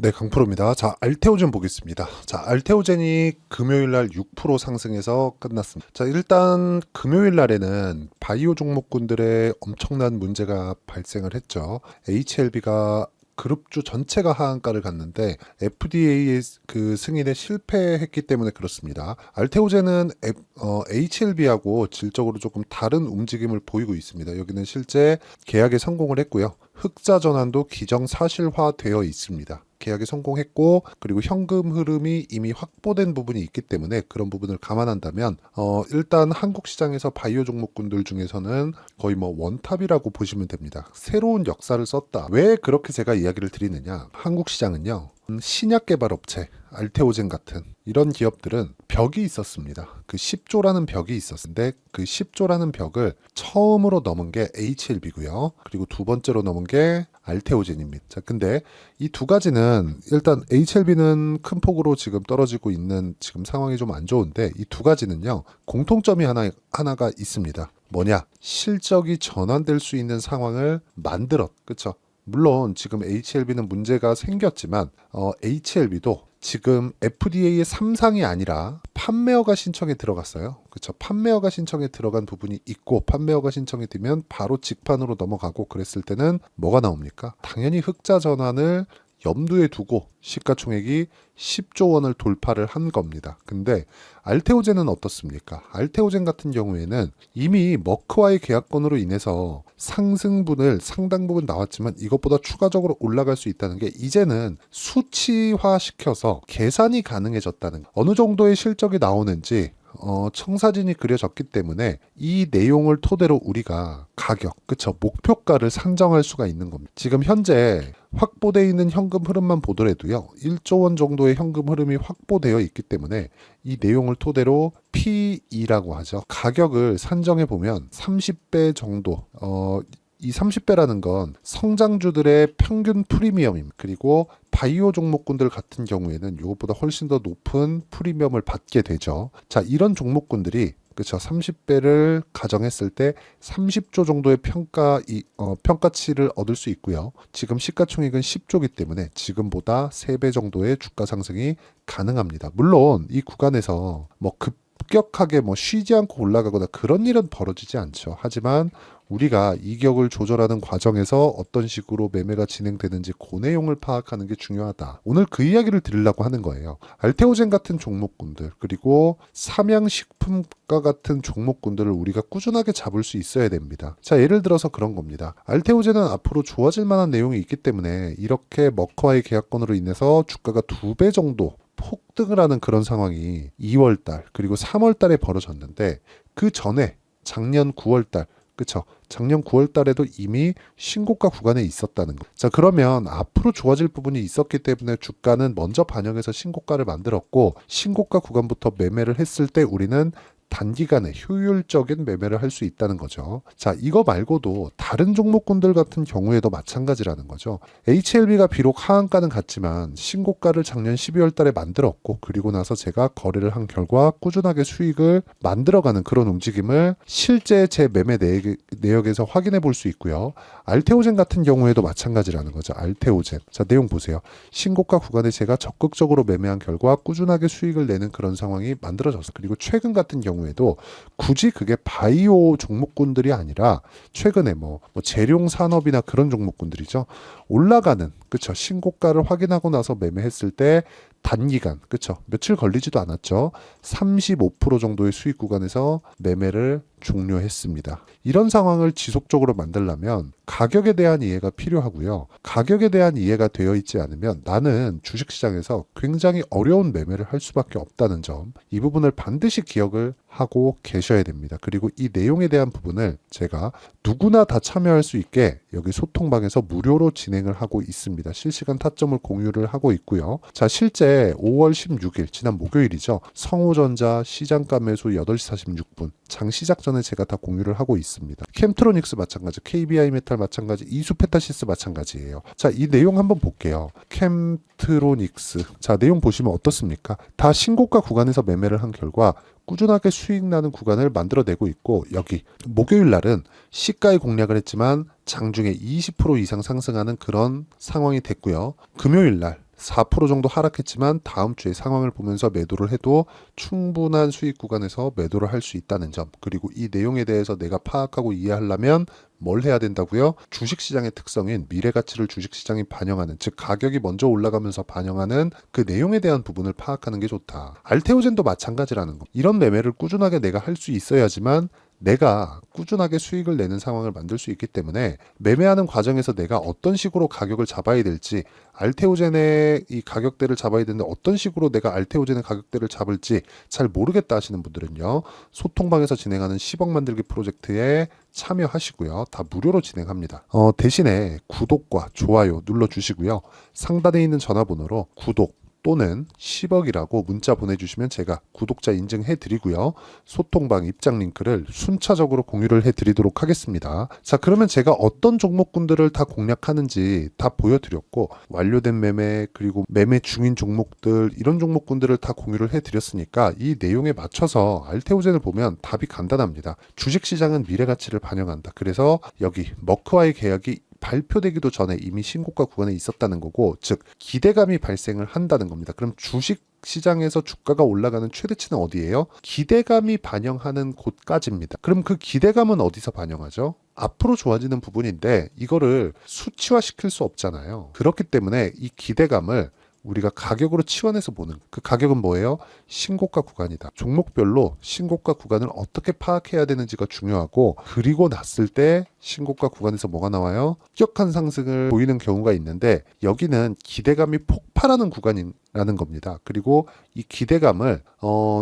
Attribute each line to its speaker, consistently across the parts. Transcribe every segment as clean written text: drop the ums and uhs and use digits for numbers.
Speaker 1: 네, 강프로입니다. 자, 알테오젠 보겠습니다. 자, 알테오젠이 금요일 날 6% 상승해서 끝났습니다. 자, 일단 금요일 날에는 바이오 종목군들의 엄청난 문제가 발생을 했죠. HLB가 그룹주 전체가 하한가를 갔는데 FDA의 그 승인에 실패했기 때문에 그렇습니다. 알테오젠은 HLB하고 질적으로 조금 다른 움직임을 보이고 있습니다. 여기는 실제 계약에 성공을 했고요. 흑자 전환도 기정사실화되어 있습니다. 계약에 성공했고, 그리고 현금 흐름이 이미 확보된 부분이 있기 때문에 그런 부분을 감안한다면 일단 한국 시장에서 바이오 종목군들 중에서는 거의 뭐 원탑이라고 보시면 됩니다. 새로운 역사를 썼다. 왜 그렇게 제가 이야기를 드리느냐? 한국 시장은요, 신약 개발 업체, 알테오젠 같은 이런 기업들은 벽이 있었습니다. 그 10조라는 벽이 있었는데 그 10조라는 벽을 처음으로 넘은 게 HLB고요. 그리고 두 번째로 넘은 게 알테오젠입니다. 자, 근데 이 두 가지는 일단 HLB는 큰 폭으로 지금 떨어지고 있는 지금 상황이 좀 안 좋은데 이 두 가지는요, 공통점이 하나가 있습니다. 뭐냐? 실적이 전환될 수 있는 상황을 그쵸? 물론 지금 HLB는 문제가 생겼지만 HLB도 지금 FDA의 3상이 아니라 판매허가 신청에 들어갔어요. 그렇죠. 판매허가 신청에 들어간 부분이 있고 판매허가 신청이 되면 바로 직판으로 넘어가고 그랬을 때는 뭐가 나옵니까? 당연히 흑자 전환을 염두에 두고 시가총액이 10조 원을 돌파를 한 겁니다. 근데 알테오젠은 어떻습니까? 알테오젠 같은 경우에는 이미 머크와의 계약건으로 인해서 상승분을 상당 부분 나왔지만 이것보다 추가적으로 올라갈 수 있다는 게 이제는 수치화시켜서 계산이 가능해졌다는 거. 어느 정도의 실적이 나오는지 청사진이 그려졌기 때문에 이 내용을 토대로 우리가 가격, 그쵸, 목표가를 산정할 수가 있는 겁니다. 지금 현재 확보되어 있는 현금 흐름만 보더라도요, 1조 원 정도의 현금 흐름이 확보되어 있기 때문에 이 내용을 토대로 P/E라고 하죠. 가격을 산정해 보면 30배 정도, 이 30배라는 건 성장주들의 평균 프리미엄입니다. 그리고 바이오 종목군들 같은 경우에는 이것보다 훨씬 더 높은 프리미엄을 받게 되죠. 자, 이런 종목군들이 그렇죠. 30배를 가정했을 때 30조 정도의 평가치를 얻을 수 있고요. 지금 시가총액은 10조이기 때문에 지금보다 3배 정도의 주가 상승이 가능합니다. 물론 이 구간에서 뭐 급격하게 뭐 쉬지 않고 올라가거나 그런 일은 벌어지지 않죠. 하지만 우리가 이격을 조절하는 과정에서 어떤 식으로 매매가 진행되는지 그 내용을 파악하는 게 중요하다. 오늘 그 이야기를 드리려고 하는 거예요. 알테오젠 같은 종목군들, 그리고 삼양식품과 같은 종목군들을 우리가 꾸준하게 잡을 수 있어야 됩니다. 자, 예를 들어서 그런 겁니다. 알테오젠은 앞으로 좋아질 만한 내용이 있기 때문에 이렇게 머커와의 계약건으로 인해서 주가가 2배 정도 폭등을 하는 그런 상황이 2월달 그리고 3월달에 벌어졌는데 그 전에 작년 9월달 그쵸? 작년 9월 달에도 이미 신고가 구간에 있었다는 거. 자, 그러면 앞으로 좋아질 부분이 있었기 때문에 주가는 먼저 반영해서 신고가를 만들었고 신고가 구간부터 매매를 했을 때 우리는 단기간에 효율적인 매매를 할 수 있다는 거죠. 자, 이거 말고도 다른 종목군들 같은 경우에도 마찬가지라는 거죠. HLB가 비록 하한가는 같지만 신고가를 작년 12월 달에 만들었고 그리고 나서 제가 거래를 한 결과 꾸준하게 수익을 만들어가는 그런 움직임을 실제 제 매매 내역에서 확인해 볼 수 있고요. 알테오젠 같은 경우에도 마찬가지라는 거죠. 알테오젠. 자, 내용 보세요. 신고가 구간에 제가 적극적으로 매매한 결과 꾸준하게 수익을 내는 그런 상황이 만들어졌어요. 그리고 최근 같은 경우에도 굳이 그게 바이오 종목군들이 아니라 최근에 뭐 재룡 산업이나 그런 종목군들이죠. 올라가는 그쵸 신고가를 확인하고 나서 매매했을 때 단기간 그쵸 며칠 걸리지도 않았죠. 35% 정도의 수익 구간에서 매매를 종료했습니다. 이런 상황을 지속적으로 만들려면 가격에 대한 이해가 필요하고요. 가격에 대한 이해가 되어 있지 않으면 나는 주식시장에서 굉장히 어려운 매매를 할 수밖에 없다는 점, 이 부분을 반드시 기억을 하고 계셔야 됩니다. 그리고 이 내용에 대한 부분을 제가 누구나 다 참여할 수 있게 여기 소통방에서 무료로 진행을 하고 있습니다. 실시간 타점을 공유를 하고 있고요. 자, 실제 5월 16일 지난 목요일이죠. 성호전자 시장가 매수 8시 46분 장 시작 전에 제가 다 공유를 하고 있습니다. 캠트로닉스 마찬가지, KBI 메탈 마찬가지, 이수페타시스 마찬가지예요. 자, 이 내용 한번 볼게요. 캠트로닉스. 자, 내용 보시면 어떻습니까? 다 신고가 구간에서 매매를 한 결과 꾸준하게 수익 나는 구간을 만들어내고 있고 여기 목요일 날은 시가에 공략을 했지만 장중에 20% 이상 상승하는 그런 상황이 됐고요. 금요일 날 4% 정도 하락했지만 다음 주에 상황을 보면서 매도를 해도 충분한 수익 구간에서 매도를 할 수 있다는 점, 그리고 이 내용에 대해서 내가 파악하고 이해하려면 뭘 해야 된다고요? 주식시장의 특성인 미래가치를 주식시장이 반영하는, 즉 가격이 먼저 올라가면서 반영하는 그 내용에 대한 부분을 파악하는 게 좋다. 알테오젠도 마찬가지라는 거. 이런 매매를 꾸준하게 내가 할 수 있어야지만 내가 꾸준하게 수익을 내는 상황을 만들 수 있기 때문에 매매하는 과정에서 내가 어떤 식으로 가격을 잡아야 될지, 알테오젠의 이 가격대를 잡아야 되는데 어떤 식으로 내가 알테오젠의 가격대를 잡을지 잘 모르겠다 하시는 분들은요, 소통방에서 진행하는 10억 만들기 프로젝트에 참여하시고요. 다 무료로 진행합니다. 대신에 구독과 좋아요 눌러주시고요. 상단에 있는 전화번호로 구독 또는 10억이라고 문자 보내주시면 제가 구독자 인증해 드리고요. 소통방 입장 링크를 순차적으로 공유를 해 드리도록 하겠습니다. 자, 그러면 제가 어떤 종목군들을 다 공략하는지 다 보여드렸고, 완료된 매매 그리고 매매 중인 종목들, 이런 종목군들을 다 공유를 해 드렸으니까 이 내용에 맞춰서 알테오젠을 보면 답이 간단합니다. 주식시장은 미래가치를 반영한다. 그래서 여기 머크와의 계약이 발표되기도 전에 이미 신고가 구간에 있었다는 거고, 즉 기대감이 발생을 한다는 겁니다. 그럼 주식 시장에서 주가가 올라가는 최대치는 어디예요? 기대감이 반영하는 곳까지입니다. 그럼 그 기대감은 어디서 반영하죠? 앞으로 좋아지는 부분인데 이거를 수치화시킬 수 없잖아요. 그렇기 때문에 이 기대감을 우리가 가격으로 치환해서 보는, 그 가격은 뭐예요? 신고가 구간이다. 종목별로 신고가 구간을 어떻게 파악해야 되는지가 중요하고, 그리고 났을 때 신고가 구간에서 뭐가 나와요? 급격한 상승을 보이는 경우가 있는데 여기는 기대감이 폭발하는 구간이라는 겁니다. 그리고 이 기대감을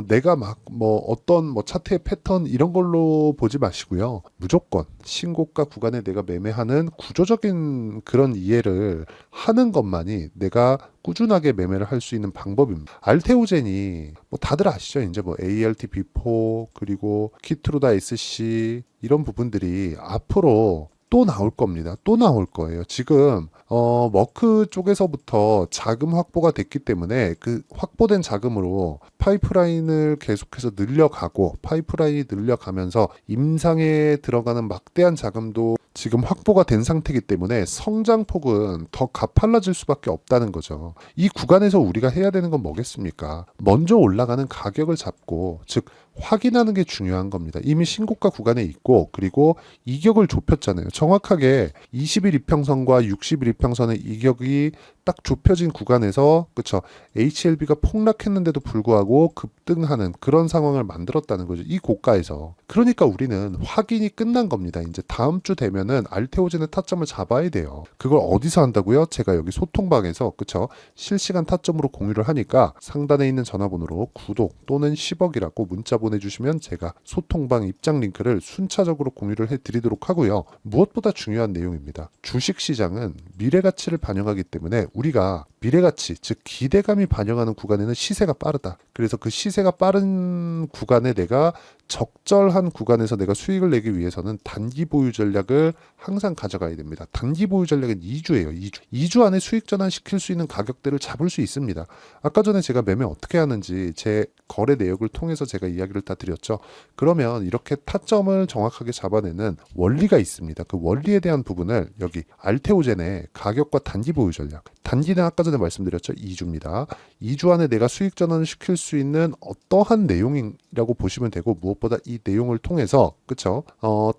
Speaker 1: 내가 막 어떤 차트의 패턴 이런 걸로 보지 마시고요. 무조건 신고가 구간에 내가 매매하는 구조적인 그런 이해를 하는 것만이 내가 꾸준하게 매매를 할 수 있는 방법입니다. 알테오젠이 다들 아시죠? 이제 ALT B4 그리고 키트루다 SC 이런 부분들이 앞으로 또 나올 겁니다. 또 나올 거예요. 지금 머크 쪽에서부터 자금 확보가 됐기 때문에 그 확보된 자금으로 파이프라인을 계속해서 늘려가고, 파이프라인이 늘려가면서 임상에 들어가는 막대한 자금도 지금 확보가 된 상태이기 때문에 성장폭은 더 가팔라질 수밖에 없다는 거죠. 이 구간에서 우리가 해야 되는 건 뭐겠습니까? 먼저 올라가는 가격을 잡고, 즉 확인하는 게 중요한 겁니다. 이미 신고가 구간에 있고, 그리고 이격을 좁혔잖아요. 정확하게 20일 이평선과 60일 이평선의 이격이 딱 좁혀진 구간에서, 그쵸, HLB가 폭락했는데도 불구하고 급등하는 그런 상황을 만들었다는 거죠. 이 고가에서. 그러니까 우리는 확인이 끝난 겁니다. 이제 다음 주 되면은 알테오젠의 타점을 잡아야 돼요. 그걸 어디서 한다고요? 제가 여기 소통방에서, 그쵸, 실시간 타점으로 공유를 하니까 상단에 있는 전화번호로 구독 또는 10억이라고 문자 보내주시면 제가 소통방 입장 링크를 순차적으로 공유를 해드리도록 하고요. 무엇보다 중요한 내용입니다. 주식시장은 미래가치를 반영하기 때문에 우리가 미래가치, 즉 기대감이 반영하는 구간에는 시세가 빠르다. 그래서 그 시세가 빠른 구간에 내가 적절한 구간에서 내가 수익을 내기 위해서는 단기 보유 전략을 항상 가져가야 됩니다. 단기 보유 전략은 2주예요. 2주 안에 수익 전환시킬 수 있는 가격대를 잡을 수 있습니다. 아까 전에 제가 매매 어떻게 하는지 제 거래 내역을 통해서 제가 이야기를 다 드렸죠. 그러면 이렇게 타점을 정확하게 잡아내는 원리가 있습니다. 그 원리에 대한 부분을 여기 알테오젠의 가격과 단기 보유 전략, 단기는 아까 전에 말씀드렸죠. 2주입니다. 2주 안에 내가 수익 전환을 시킬 수 있는 어떠한 내용이라고 보시면 되고, 무엇보다 이 내용을 통해서, 그쵸,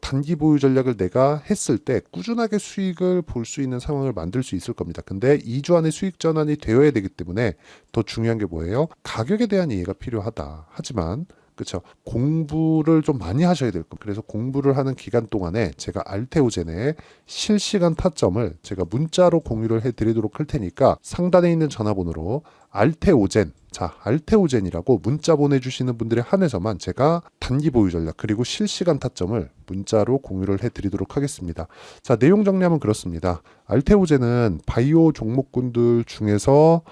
Speaker 1: 단기 보유 전략을 내가 했을 때 꾸준하게 수익을 볼 수 있는 상황을 만들 수 있을 겁니다. 근데 2주 안에 수익 전환이 되어야 되기 때문에 더 중요한 게 뭐예요? 가격에 대한 이해가 필요하다. 하지만 그렇죠. 공부를 좀 많이 하셔야 될 겁니다. 그래서 공부를 하는 기간 동안에 제가 알테오젠의 실시간 타점을 제가 문자로 공유를 해드리도록 할 테니까 상단에 있는 전화번호로 알테오젠, 알테오젠이라고 문자 보내주시는 분들에 한해서만 제가 단기 보유 전략 그리고 실시간 타점을 문자로 공유를 해드리도록 하겠습니다. 자, 내용 정리하면 그렇습니다. 알테오젠은 바이오 종목군들 중에서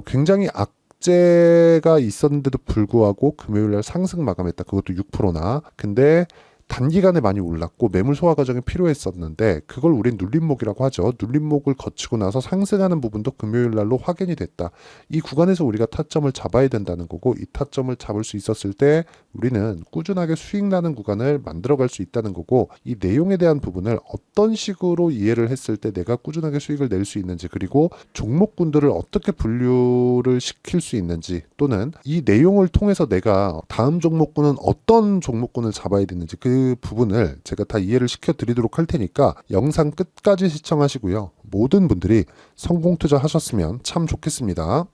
Speaker 1: 굉장히 악재가 있었는데도 불구하고 금요일날 상승 마감했다. 그것도 6%나. 근데 단기간에 많이 올랐고 매물 소화 과정이 필요했었는데 그걸 우린 눌림목이라고 하죠. 눌림목을 거치고 나서 상승하는 부분도 금요일 날로 확인이 됐다. 이 구간에서 우리가 타점을 잡아야 된다는 거고, 이 타점을 잡을 수 있었을 때 우리는 꾸준하게 수익 나는 구간을 만들어갈 수 있다는 거고, 이 내용에 대한 부분을 어떤 식으로 이해를 했을 때 내가 꾸준하게 수익을 낼 수 있는지, 그리고 종목군들을 어떻게 분류를 시킬 수 있는지, 또는 이 내용을 통해서 내가 다음 종목군은 어떤 종목군을 잡아야 되는지 그 부분을 제가 다 이해를 시켜드리도록 할 테니까 영상 끝까지 시청하시고요. 모든 분들이 성공 투자하셨으면 참 좋겠습니다.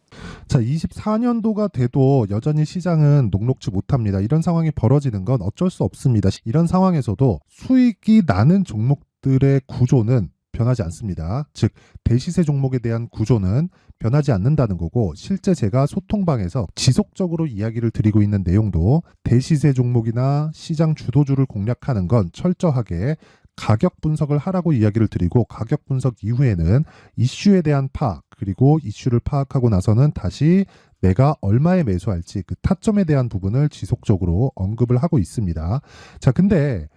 Speaker 1: 자, 24년도가 돼도 여전히 시장은 녹록지 못합니다. 이런 상황이 벌어지는 건 어쩔 수 없습니다. 이런 상황에서도 수익이 나는 종목들의 구조는 변하지 않습니다. 즉, 대시세 종목에 대한 구조는 변하지 않는다는 거고, 실제 제가 소통방에서 지속적으로 이야기를 드리고 있는 내용도 대시세 종목이나 시장 주도주를 공략하는 건 철저하게 가격 분석을 하라고 이야기를 드리고, 가격 분석 이후에는 이슈에 대한 파악, 그리고 이슈를 파악하고 나서는 다시 내가 얼마에 매수할지 그 타점에 대한 부분을 지속적으로 언급을 하고 있습니다. 자, 근데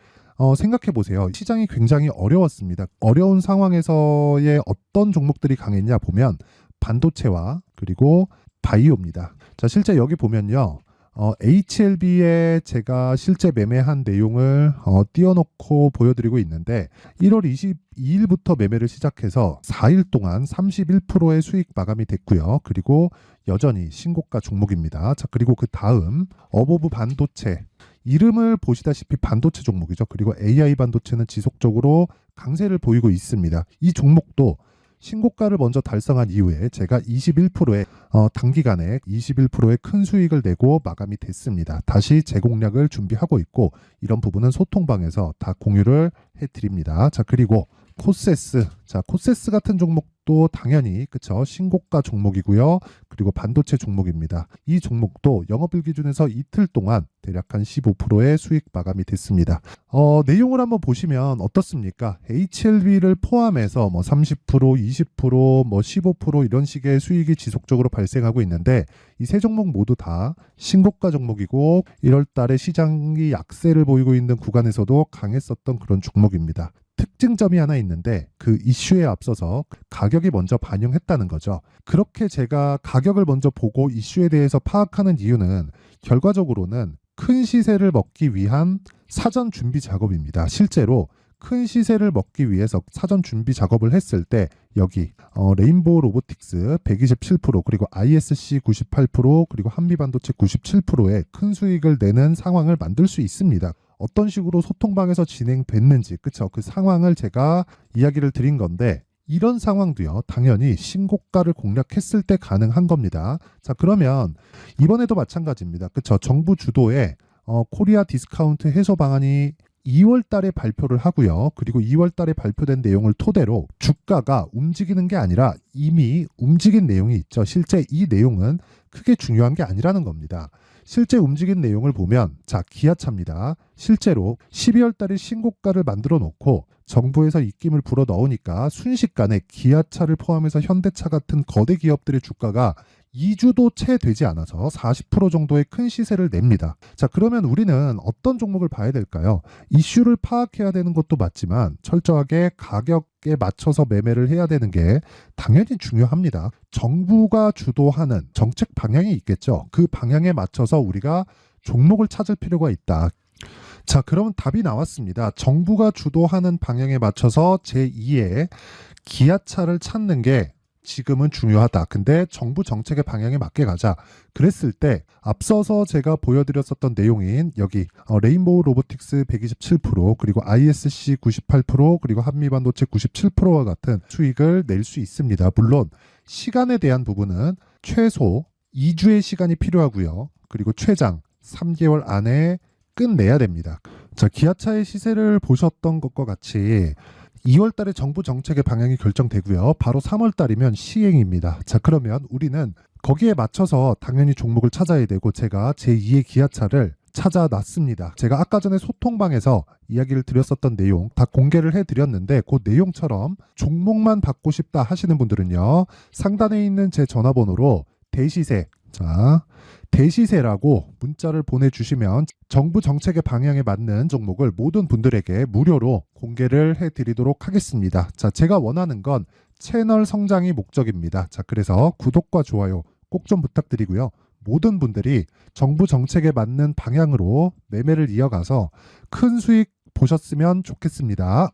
Speaker 1: 생각해 보세요. 시장이 굉장히 어려웠습니다. 어려운 상황에서의 어떤 종목들이 강했냐 보면 반도체와 그리고 바이오입니다. 자, 실제 여기 보면요. HLB에 제가 실제 매매한 내용을 띄워놓고 보여드리고 있는데, 1월 22일부터 매매를 시작해서 4일 동안 31%의 수익 마감이 됐고요. 그리고 여전히 신고가 종목입니다. 자, 그리고 그 다음 어보브 반도체, 이름을 보시다시피 반도체 종목이죠. 그리고 AI 반도체는 지속적으로 강세를 보이고 있습니다. 이 종목도 신고가를 먼저 달성한 이후에 제가 21%의 단기간에 21%의 큰 수익을 내고 마감이 됐습니다. 다시 재공략을 준비하고 있고, 이런 부분은 소통방에서 다 공유를 해드립니다. 자, 그리고 코세스. 자, 코세스 같은 종목도 당연히 그쵸, 신고가 종목이고요. 그리고 반도체 종목입니다. 이 종목도 영업일 기준에서 이틀 동안 대략 한 15%의 수익 마감이 됐습니다. 내용을 한번 보시면 어떻습니까? HLB를 포함해서 뭐 30%, 20%, 뭐 15% 이런 식의 수익이 지속적으로 발생하고 있는데, 이 세 종목 모두 다 신고가 종목이고 1월 달에 시장이 약세를 보이고 있는 구간에서도 강했었던 그런 종목입니다. 특징점이 하나 있는데, 그 이슈에 앞서서 가격이 먼저 반영했다는 거죠. 그렇게 제가 가격을 먼저 보고 이슈에 대해서 파악하는 이유는 결과적으로는 큰 시세를 먹기 위한 사전 준비 작업입니다. 실제로 큰 시세를 먹기 위해서 사전 준비 작업을 했을 때 여기 레인보우 로보틱스 127%, 그리고 ISC 98%, 그리고 한미반도체 97%의 큰 수익을 내는 상황을 만들 수 있습니다. 어떤 식으로 소통방에서 진행됐는지, 그쵸? 그 상황을 제가 이야기를 드린 건데, 이런 상황도요, 당연히 신고가를 공략했을 때 가능한 겁니다. 자, 그러면 이번에도 마찬가지입니다. 그쵸? 정부 주도의 코리아 디스카운트 해소 방안이 2월 달에 발표를 하고요. 그리고 2월 달에 발표된 내용을 토대로 주가가 움직이는 게 아니라 이미 움직인 내용이 있죠. 실제 이 내용은 크게 중요한 게 아니라는 겁니다. 실제 움직인 내용을 보면, 자, 기아차입니다. 실제로 12월 달에 신고가를 만들어 놓고 정부에서 입김을 불어 넣으니까 순식간에 기아차를 포함해서 현대차 같은 거대 기업들의 주가가 2주도 채 되지 않아서 40% 정도의 큰 시세를 냅니다. 자, 그러면 우리는 어떤 종목을 봐야 될까요? 이슈를 파악해야 되는 것도 맞지만 철저하게 가격에 맞춰서 매매를 해야 되는 게 당연히 중요합니다. 정부가 주도하는 정책 방향이 있겠죠. 그 방향에 맞춰서 우리가 종목을 찾을 필요가 있다. 자, 그러면 답이 나왔습니다. 정부가 주도하는 방향에 맞춰서 제2의 기아차를 찾는 게 지금은 중요하다. 근데 정부 정책의 방향에 맞게 가자. 그랬을 때 앞서서 제가 보여드렸었던 내용인 여기 레인보우 로보틱스 127%, 그리고 ISC 98%, 그리고 한미반도체 97%와 같은 수익을 낼 수 있습니다. 물론 시간에 대한 부분은 최소 2주의 시간이 필요하고요. 그리고 최장 3개월 안에 끝내야 됩니다. 자, 기아차의 시세를 보셨던 것과 같이 2월 달에 정부 정책의 방향이 결정되고요. 바로 3월 달이면 시행입니다. 자, 그러면 우리는 거기에 맞춰서 당연히 종목을 찾아야 되고, 제가 제2의 기아차를 찾아놨습니다. 제가 아까 전에 소통방에서 이야기를 드렸었던 내용 다 공개를 해드렸는데, 그 내용처럼 종목만 받고 싶다 하시는 분들은요, 상단에 있는 제 전화번호로 대시세
Speaker 2: 자, 대시세라고 문자를 보내주시면 정부 정책의 방향에 맞는 종목을 모든 분들에게 무료로 공개를 해드리도록 하겠습니다. 자, 제가 원하는 건 채널 성장이 목적입니다. 자, 그래서 구독과 좋아요 꼭 좀 부탁드리고요. 모든 분들이 정부 정책에 맞는 방향으로 매매를 이어가서 큰 수익 보셨으면 좋겠습니다.